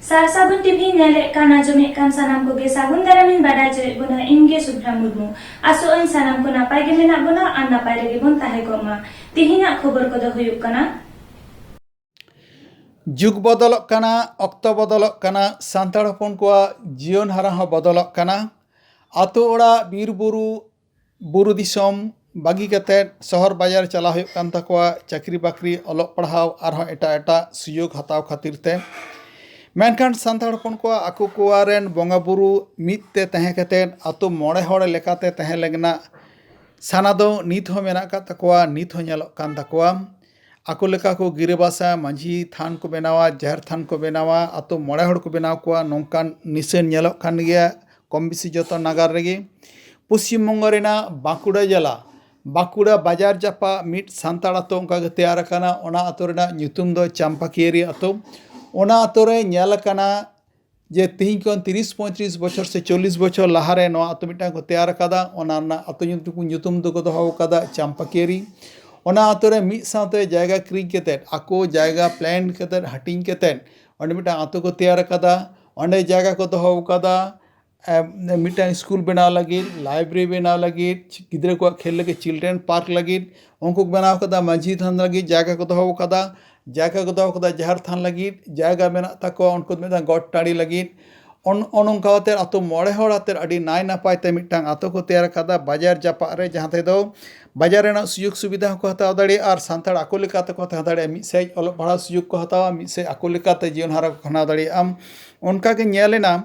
Sar Sabun TV nyalek kana jomik kan sanam koge sagun daramin badai jerit buna inge Subhra Murmu. Aso an sanam ko napai ge menak buna an napai rege bun tahe koma. Tihinak khobor kodo huyuk kana. जुग बदलक कना अक्तो बदलक कना सांताड़ हपन को जीवन हारा हो बदलक कना आतो ओड़ा बीर बुरु दिसम बागी कते शहर बाजार चला हुयुक कान ताकोआ चाकरी बाकरी अलग पढ़ाव आरहों एटा सुयोग हताव खातिर ते मेनखान सांताड़ हपन को आको कोआरेन बोंगा बुरु मिदते तहे कते आतो मोड़े होड़े लेकाते तहे लगना साना दो नीत हो मेना का ताकोआ नीत हो ᱧᱮᱞᱚᱜ कान ताकोआ आको लेका को गिरेबासा माझी थान को बनावा जहर थान को बनावा आतो मोड़े हड़ को बनाव को नौकान निशान ᱧᱮᱞᱚᱜ कान गया कम बेसी जतो नागार रेगे पश्चिम बंग रेना बांकुड़ा जिला बांकुड़ा बाजार जापा मिट सांताड़ आतो उनका तैयार काना ओना आतो रेना ᱧᱩᱛᱩᱢ दो चांपाकियरी आतो ओना आतो रे ᱧᱮᱞ काना जे तीन को 30-35 बछर से 40 बछर लाहारे नो आतो मिटा को तैयार कादा ओना ना आतो ᱧᱩᱛᱩᱢ दो को दोहो कादा चांपाकियरी ओना आतो रे मिट साथे जायगा क्रिक केते आको जायगा प्लान केते हटिंग केते ओंडे मिटा आतो को तैयार कादा ओंडे जायगा को दोहो कादा मिटा स्कूल बनाव लगी लाइब्रेरी बनाव लगी गिद्रे को खेल लगे चिल्ड्रेन पार्क लगी उनको बनाव कदा माझी थान लगी जायगा को दोहो कदा जहर थान लगी जायगा मेना ताको उनको मिटा गट टाड़ी लगी ओनोंकाते आतो मोड़े हड़ आते अड़ी नाय नापाय ते मिटांग आतो को तैयार कदा बाजार जापा रे जहां ते दो बाजार रेना सुयोग सुविधा को हताव दाड़े और सांताड़ आको लेकाते को हताव दाड़े मिसे अलग पढ़ा सुयोग को हतावा मिसे आको लेकाते जीवन हारा को खना दाड़े आम उनका के ᱧᱮᱞᱮᱱᱟ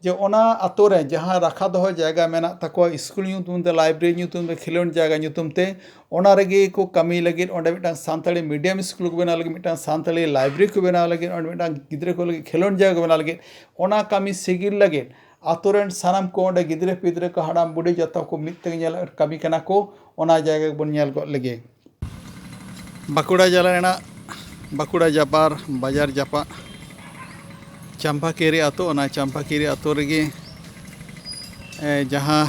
जे ओना आतो रे जहां राखा दो जायगा मेना ताको स्कूल ᱧᱩᱛᱩᱢ ते लाइब्रेरी ᱧᱩᱛᱩᱢ ते खिलोन जायगा ᱧᱩᱛᱩᱢ ते ओना रेगे को कमी लगी ओंडे मिटांग सांताड़ी मीडियम स्कूल को बनाव लगी मिटांग सांताड़ी लाइब्रेरी को बनाव लगी ओंडे मिटांग गिद्रे को लगी खिलोन जायगा को बनाव लगी ओना कमी सिगिल लगी आतो रेन सानाम को ओंडे गिद्रे पिद्रे को हाड़ाम बुढ़ी जतो को मिद ते ᱧᱮᱞ कमी कना को ओना जायगा बन ᱧᱮᱞ गो लगे बांकुड़ा जिला रेना बांकुड़ा जापार बाजार जापा चांपाकियरी आतो ओना चांपाकियरी आतो रेगे जहाँ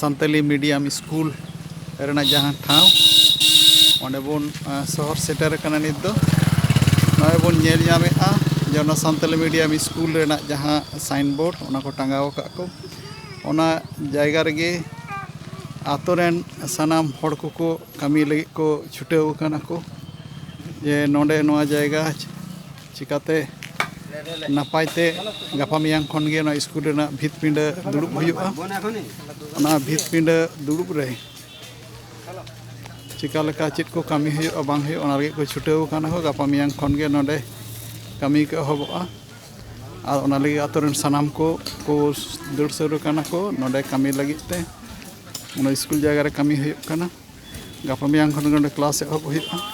सांताली मीडियम स्कूल रेना जहाँ ठाव ओंडे बोन शहर सेटर कना नित दो नय बोन ᱧᱮᱞ ᱧᱟᱢᱮᱜᱼᱟ ᱡᱚᱱᱟ सांताली मीडियम स्कूल रेना जहाँ साइन बोर्ड ओना को टांगाव का को ओना जायगा रेगे आतो रेन सानाम हड़ को कमी लगी को छुटेव काना को जे नोंडे नोआ जायगा चिकाते नापायते गापा मियां खन गे ना स्कूल रेना भित पिंडा दुड़ुब हुयुआ ओना भित पिंडा दुड़ुब रे चिका लेका चित को कमी हुयुआ बांग हुयुआ ओना लगी को छुटेव काना को गापा मियां खन गे नोंडे कमी को एहबोआ और ओना लगी आतो रेन सानाम को दौड़ सर काना को नोंडे कमी लगी ते ओना स्कूल जायगा रे कमी हुयुआ काना गापा मियां खन नोंडे क्लास एहब हुयुआ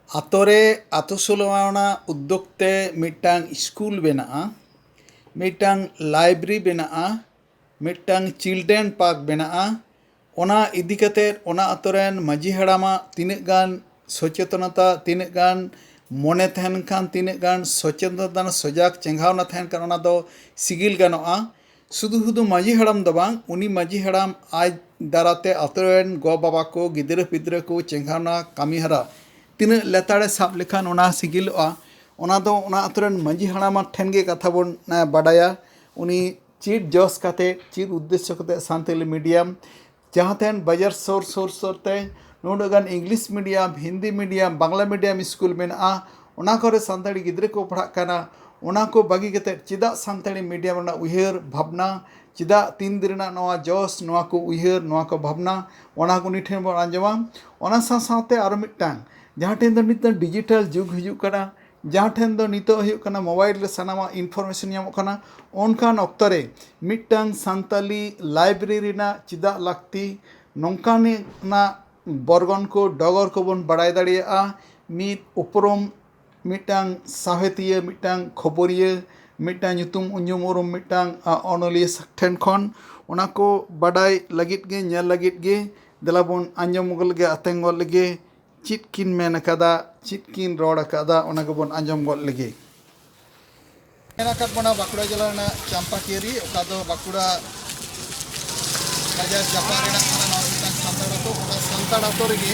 आतोरे आतो सोलवाना उद्योगते मिटांग स्कूल बेना मिटांग लाइब्रेरी बेना मिटांग चिल्ड्रेन पार्क बेना ओना इदी कते ओना आतोरेन माझी हड़ामा तीने गान सचेतनता तीने गान मने तहन खान तीने गान सचेतनता सजाग चेंगावना तहन कान ओना दो सिगिल गानोआ शुधु शुधु माझी हड़ाम दो बांग उनी माझी हड़ाम आज दाराते आतोरेन गो बाबा को गिद्रे पिद्रे को चेंगावना कामी हरा तीन लेताड़े साब लेखान ओना सिगिलआ ओना दो ओना आतोरेन माझी हड़ाम ठेन गे कथा बोन बाडाया उनी चीट जस काते चीट उद्देश्य कते सांताली मीडियम जहाँ तेन बाजार सोर ते नोडगान English medium Hindi medium Bangla medium school मेना ओना करे सांताड़ी गिद्रे को पढ़ा काना ओना को बागी कते चिदा सांताड़ी मीडियम ना उयहर भावना चिदा तीन दिना नवा जस नवा को उयहर नवा को भावना ओना को निठेन बन आंजमा ओना साथे आरो मिटांग जहाँ ठेन दो नित डिजिटल जुग हिजुग कना जहाँ ठेन दो नितो हुयुग कना मोबाइल रे सानामा इनफॉर्मेशन ᱧᱟᱢᱚᱜ कना ओनकान ऑक्तो रे मिटांग सांताली लाइब्रेरी ना चिदा लाक्ति नोंकाने ना बरगन को डगर को बन बड़ाय दाड़ियाआ मिट उपरम मिटांग साहेतिया मिटांग खबरिया मिटांग ᱧᱩᱛᱩᱢ उन्युम उरुम मिटांग अनलिया ठेन खन ओना को बड़ाय लगित गे ᱧᱮᱞ लगित गे दलाबन आंजम गल गे आतेंग गल लगे चित किन मेन कदा चित किन रोड कदा ओना को बन आंजम गल लगे मेना कत बना बांकुड़ा जिला ना चांपाकियरी ओका दो बांकुड़ा बाजार जापा रेना खाना ना मिटांग सांताड़ आतो ओना सांताड़ आतो रेगे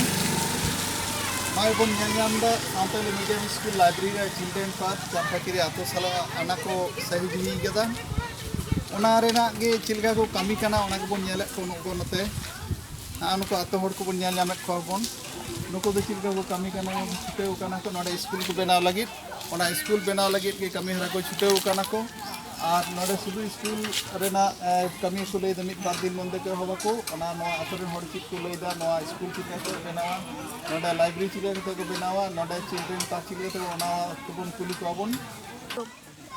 नॉय बन ᱧᱮᱞ सानताली मीडियम स्कूल लाइब्रेरी रे चिल्ड्रेन पार्क चांपाकिरी आतो साला अना को सही दी गदा ओना रेना गे चिलगा को कमी कना ओना को बन ᱧᱮᱞᱮᱫ को नुको नते नुको आतो हड़ को बन ᱧᱮᱞ ᱧᱟᱢᱮᱫ को बन नुको दो चिलगा को कमी कना छुटेव कना को नोडे स्कूल को बनाव लगित ओना स्कूल बनाव लगित के कमी हरा को छुटेव कना को और नोडे सुदु स्कूल रेना कमी को लई मिट बार दिन मंदे के होबा को ओना नो आतोरे हड़ चित को लई दा नो स्कूल चिका को बनावा नोडे लाइब्रेरी चिका को बनावा नोडे चिल्ड्रेन पार्क चिका को ओना को बन कुली को बन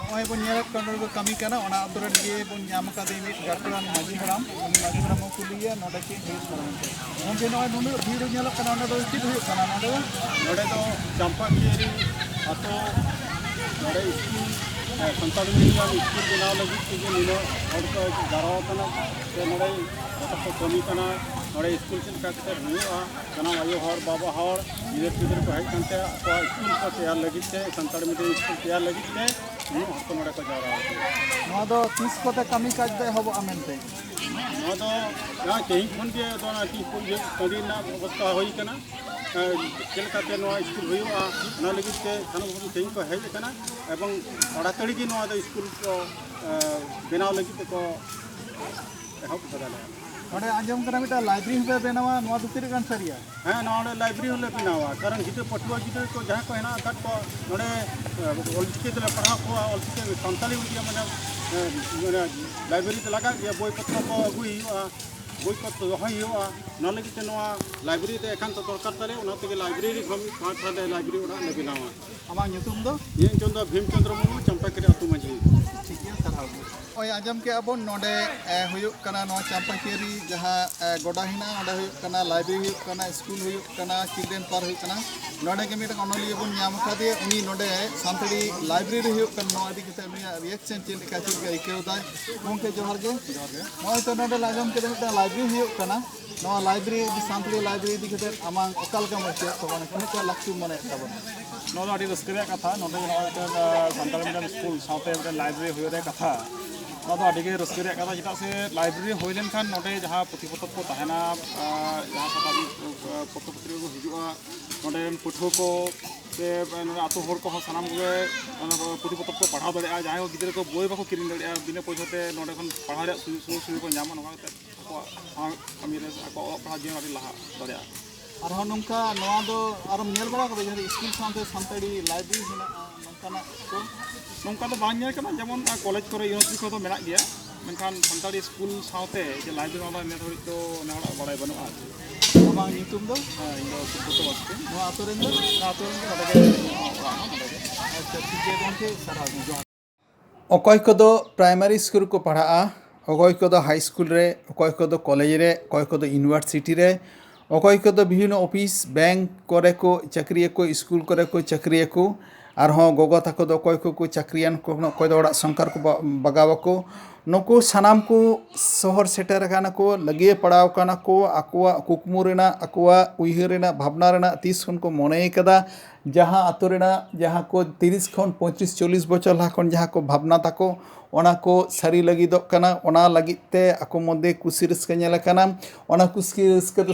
नॉय बन ᱧᱮᱞᱮᱫ को नोडे कमी कना ओना आतोरे गे बन ᱧᱟᱢ का दे मिट गाटरान माजी हराम उनी माजी हराम को कुलिया नोडे के हेस करante उनके नॉय नुनु भीड़ ᱧᱮᱞᱚᱜ कना नोडे चित हुई कना नोडे तो चंपाकिरी आतो नोडे स्कूल संताली मीडियम स्कूल बनाव लगी के नीनो हड़ को जाराव कना ते नोडे तो कमी कना नोडे स्कूल चिन काते हुआ कना आयो हर बाबा हर गिदर को हेज कंते तो स्कूल को तैयार लगी ते संताली मीडियम स्कूल तैयार लगी ते नो हर को नोडे को जाराव नो दो 30 कोते कमी काज दे हबो आमेनते नो दो या केही खन के दोना की कोई कदीना अवस्था होई कना चलकाते नो स्कूल हुआ ना लगी ते थाना केही को हेज कना एवं अड़ातड़ी की नो स्कूल को बनाव लगी को एहब बदल नोडे आंजम कना मिटा लाइब्रेरी पे बनावा नो दुतिर कान सरिया हां नोडे लाइब्रेरी होले बनावा कारण हिते पटुआ जिते को जहां को हेना काट को नोडे ऑलचिके दले पढ़ा को ऑलचिके संताली मीडियम माने लाइब्रेरी ते लगा गया बोई पत्र को अगुई बोई पत्र होई हुआ न लगी ते नो लाइब्रेरी ते एकांत दरकार तले ओना ते लाइब्रेरी हम पाठ थाले लाइब्रेरी ओडा ले बनावा आमा nyutum दो ये चंद्र भीमचंद्र मुर्मू चंपाकिरी आतु माझी ठीक है सरहाव ओय आजम के अबो नोडे हुयुक कना नो चंपाकिरी जहां गोडा हिना ओडे हुयुक कना लाइब्रेरी हुयुक कना स्कूल हुयुक कना चिल्ड्रेन पार्क हुयुक कना नोडे के मिटा अनलिया बन ᱧᱟᱢ खादे उनी नोडे सानताली लाइब्रेरी हुयुक कना नो आदि के उनी रिएक्शन चेल का चेल के इकेउदा गोंके जोहार गे नोय तो नोडे आजम के मिटा लाइब्रेरी हुयुक कना नो लाइब्रेरी सानताली लाइब्रेरी दी के आमां ओकाल का मचे तो माने कोने लक्ष्य मने तबन नो आदि रस्करिया कथा नोडे सानताली मीडियम स्कूल साथे लाइब्रेरी हुयुरे कथा नो आदि के रस्करिया कथा चिता से लाइब्रेरी होय लेन खान नोडे जहां पुथि पतब को तहना जहां पताबी पत्र पत्री को हिजुआ नोडे पुठो को से आतो हर को सानाम को पुथि पतब को पढ़ा दड़े जहां को गिदर को बोय बाको किरिन दड़े बिना पैसा ते नोडे खन पढ़ा रे सुसु को ᱧᱟᱢᱟ नोका ते को कमी रे को पढ़ा जीवन आदि लहा दड़े आरो नोंका नोआ दो आरो नेल बड़ा को जहां स्कूल सानते सानताड़ी लाइब्रेरी हिना नोंकाना को नोंका तो बाñ ᱧᱮᱞ ᱠᱟᱱᱟ ᱡᱮᱢᱚᱱ ᱠᱚᱞᱮᱡᱽ ᱠᱚᱨᱮ यूनिवर्सिटी को तो मेना गया मेनखान सानताड़ी स्कूल साथे जे लाइब्रेरी वाला ने धरित तो नेहड़ा बड़ाय बनुआ आमां ᱧᱩᱛᱩᱢ दो इन दो सुपुतो वास्ते नो आतो रेन दो नडगे अच्छा ठीक है गонके सारा जो अकय को दो प्राइमरी स्कूल को पढ़ा अकय को दो हाई स्कूल रे अकय को दो कॉलेज रे अकय को दो यूनिवर्सिटी रे अकय को दो विभिन्न ऑफिस बैंक करे को चाकरी को स्कूल करे को चाकरी को आरहों गोगो ताको दो अकय को चाकरियान को अकय दो संकर को बगाव को नुकु सानाम को शहर सेटर काना को लगे पड़ाव काना को आकुआ कुकमु रेना आकुआ उइहर रेना भावना रेना 30 खन को मने कदा जहां आतो रेना जहां को 30 खन 35 40 बछर ला खन जहां को भावना ताको ओना को सारी लगी दो कना ओना लगिते आको मध्य कुसी रस्का नेला कना ओना कुसी रस्का तो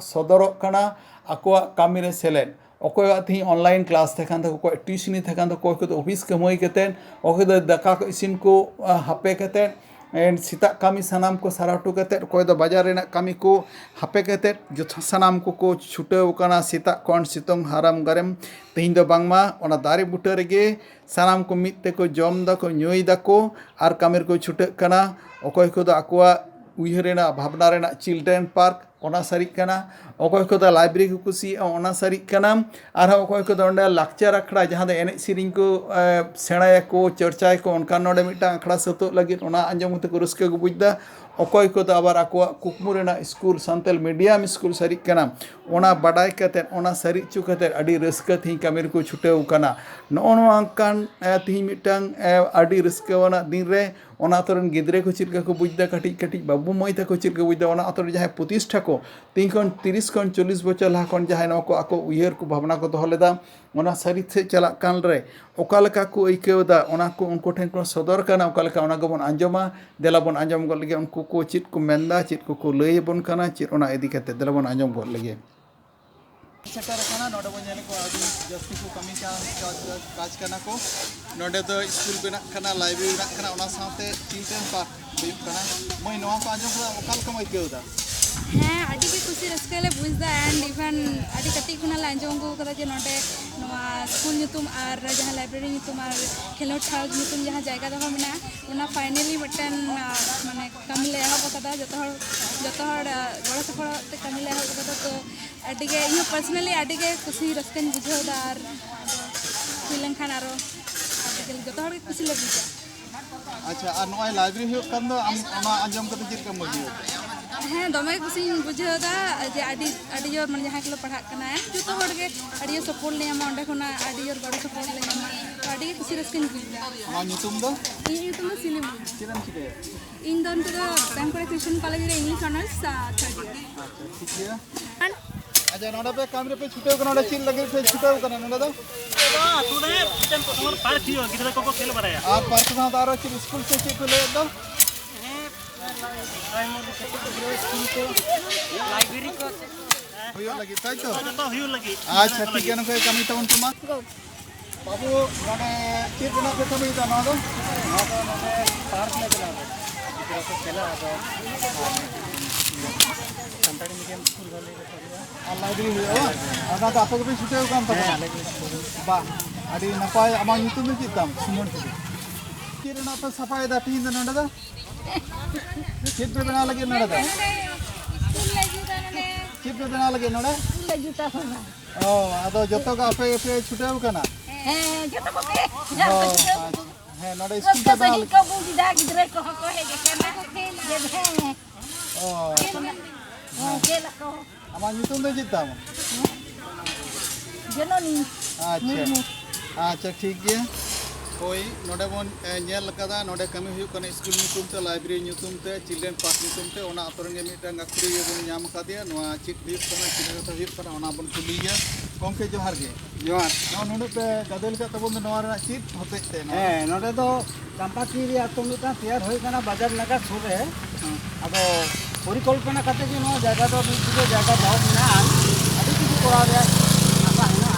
सदरो कना आकुआ कामी रे सेलेन अकय थी ऑनलाइन क्लास थकान तो अकय ट्यूशनी थकान तो अकय को ऑफिस कमई कते अकय दो दाका को इसिन को हापे कते एंड सीता कामी सानाम को साराटू कते अकय दो बाजार रेना कामी को हापे कते जो सानाम को छुटेव कना सीता कोन सितोंग हाराम गरम तेहिं दो बांगमा ओना दारे बुटा रेगे सानाम को मिते को जम दा को ᱧᱩᱭ दाको आर कामेर को छुटे कना अकय को दो आकुआ उइहर रेना भावना रेना चिल्ड्रेन पार्क ओना सारी कना अकय को लाइब्रेरी को कुसी ओना सारी कना आर अकय को लाक्चर अखड़ा जहां एने सेरिंग को सेणाया को चर्चाय को उनका नोडे मिटा अखड़ा सतो लगी ओना आंजम को रस्के को बुझदा अकय को आबार आको कुकमु रेना स्कूल सानताल मीडियम स्कूल सारी कना ओना बाडाय कते ओना सारी चु कते अडी रस्का थी कामेर को छुटेव कना नोनकान थी मिटांग अडी रस्कावाना दिन रे ओना आतोरन गिद्रे को चिलका को बुझदा कटी कटी बाबू मई तको चिलका बुझदा ओना आतोर जहां प्रतिष्ठा को 30 खन 40 बछर ला खन जहां नको आको उयहर को भावना को दोहलेदा ओना सारी से चला कान रे ओकालका को इकेवदा ओना को उनको ठेन को सदर काना ओकालका ओना गबन आंजमा देला बन आंजम गल लगे उनको को चित को मेंदा चित को लय बन काना चित ओना इदी कते देला बन आंजम गल लगे सेटर कना नोडे बन जाने को आदि जस्ती को कमी का काज करना को नोडे तो स्कूल बेना कना लाइब्रेरी बेना कना ओना साथे चिल्ड्रेन पार्क हुयुग कना मई नोआ को आजम करा ओकाल को मई केउदा हाँ आदि के खुशी रस्के ले बुझदा एंड इवन आदि कटी खुना ला आंजम को कदा जे नोडे नोआ स्कूल नुतुम आर जहां लाइब्रेरी नुतुम आर खेलोट ठाव नुतुम जहां जायगा दो मेना उना फाइनली बटन माने कमी ले हो कदा जतो हर बड़ सफल ते कमी ले हो कदा तो आदि के यो पर्सनली आदि के खुशी रस्के बुझौदा आर फिलन खान आरो आदि के जतो हर खुशी ले बुझा अच्छा और नोआ लाइब्रेरी हुयुग कन दो ओना आंजम कते चिर कम बुझियो हाँ दमे खुशी बुझेदा जे आदि जोर मन जहाँ के पढ़ा करना है जो तो के आदि सपोर्ट ले अंडे खुना आदि जोर गड़ सपोर्ट ले तो आदि खुशी रस्के बुझा मा nyutum do ᱧᱩᱛᱩᱢ ᱫᱚ ᱥᱤᱞᱤᱢ चिरम चिरे ᱤᱧ ᱫᱚ ᱱᱤᱛᱚᱜ ᱫᱚ ᱵᱮᱝᱠᱚᱨ ᱠᱨᱤᱥᱪᱤᱭᱟᱱ ᱠᱚᱞᱮᱡᱽ ᱨᱮ ᱤᱝलिश ᱚᱱᱟর্স थर्ड ईयर अच्छा ठीक है अच्छा नोडे पे कैमरे पे छुटे कना चिल लगे पे छुटे कना नोडे दो तू ने किचन को हमर पार्क हियो गिदरा को खेल बराया और पार्क ना तारो चिल स्कूल से चिल ले दो प्राइमरी स्कूल को लाइब्रेरी को हुयो लगी ताई तो तो हियो लगी अच्छा ठीक है नको कमी तवन तुमा बाबू नोडे चिल बना पे कमी दा ना दो नोडे पार्क में चला गिदरा को खेला तो संताड़ी मीडियम स्कूल वाले को और लाइब्रेरी हुयो आदा तो आपको भी छुटे काम था बा आदि नपाय आमा nyutum ni kitam सुमन से चिर ना तो सफाई दा तीन नोडे दा चिर पे बना लगे नोडे दा चिर पे बना लगे नोडे जुता फना ओ आदो जतो का पे छुटे कना हाँ जतो को पे है नोडे स्कूल पे बना लगे को बुझदा गिदरा को हे जे केना को खेल जे है ओ खेल को आमा nyutum दे जिताम जननी अच्छा ठीक है कोई नोडे बन नेल कदा नोडे कमी हुयुग कना स्कूल nyutum ते लाइब्रेरी nyutum ते चिल्ड्रेन पार्क nyutum ते ओना अतरंगे मिटन गाखुरी बन नाम कादिया नोआ चिट हुयुग कना चिट हुयुग कना ओना बन कुलिया गोंके जोहार गे जोहार नोआ नोडे पे गादेल का तबन नोआ रा चिट होते ते नोडे दो चंपाकीरी आतो मिटा तैयार होई कना बाजार नगर सुर है अब परिकल्पना करते कि नोआ जगह तो मिटे जगह बहुत ना अभी किसी को आ गया आशा है ना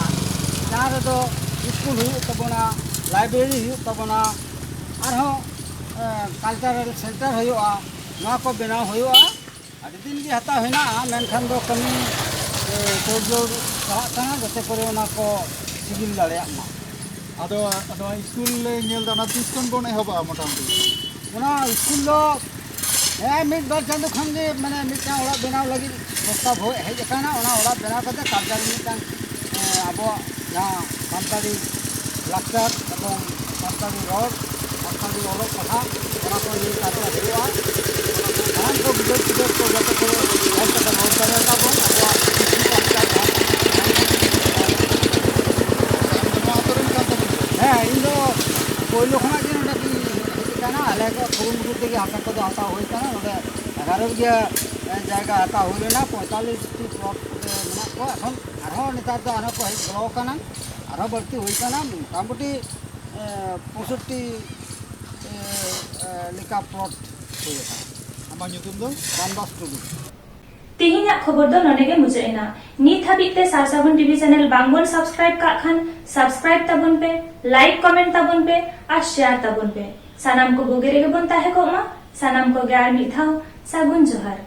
जहाँ रे तो स्कूल हुई तबना लाइब्रेरी हुई तबना आरो कल्चरल सेंटर हुआ नोआ को बनाव हुआ अभी दिन की हता है ना मेनखान दो कमी जोर जोर चलाता जैसे करे ओना को सिगिल दाड़े मा आदो नोआ स्कूल नेल दा ना तिस्कन बन एहबा मोटामुटी ओना स्कूल दो मिड बार चांदो खान गे माने मिटा ओड़ा बनाव लगी प्रस्ताव हो हेज काना ओना ओड़ा बनाव कते कल्चर मिटान आबो जहाँ सानताड़ी लाक्चर एवं सानताड़ी रड़ सानताड़ी ओलोक कथा ओना को नि काटे हुआ धान को गिदर गिदर को जते को हेज तक रोड करे ताबो आबो इन दो कोइलो खना जे नोडा की काना आले को कुरुमुटु तेगे हाता को हाता होई काना नोडे 11 गे जायगा हाता होइना 45 टी प्लॉट मेना को এখন आरो नेतार तो आरो को हेज ग्रो काना आरो बर्ती होई काना मोटामुटी 65 लिका प्लॉट होई आमा nyutum do रामदास टुडू तिहिना खबर दो नोडे गे मुजेना नित हाबिते सासाबुन टीवी चैनल बांगबन सब्सक्राइब का खान सब्सक्राइब तबन पे लाइक कमेंट तबन पे और शेयर तबन पे सानाम को बोगेरे गे बन ताहे को मा सानाम को ग्यार मिथाव सागुन जोहार।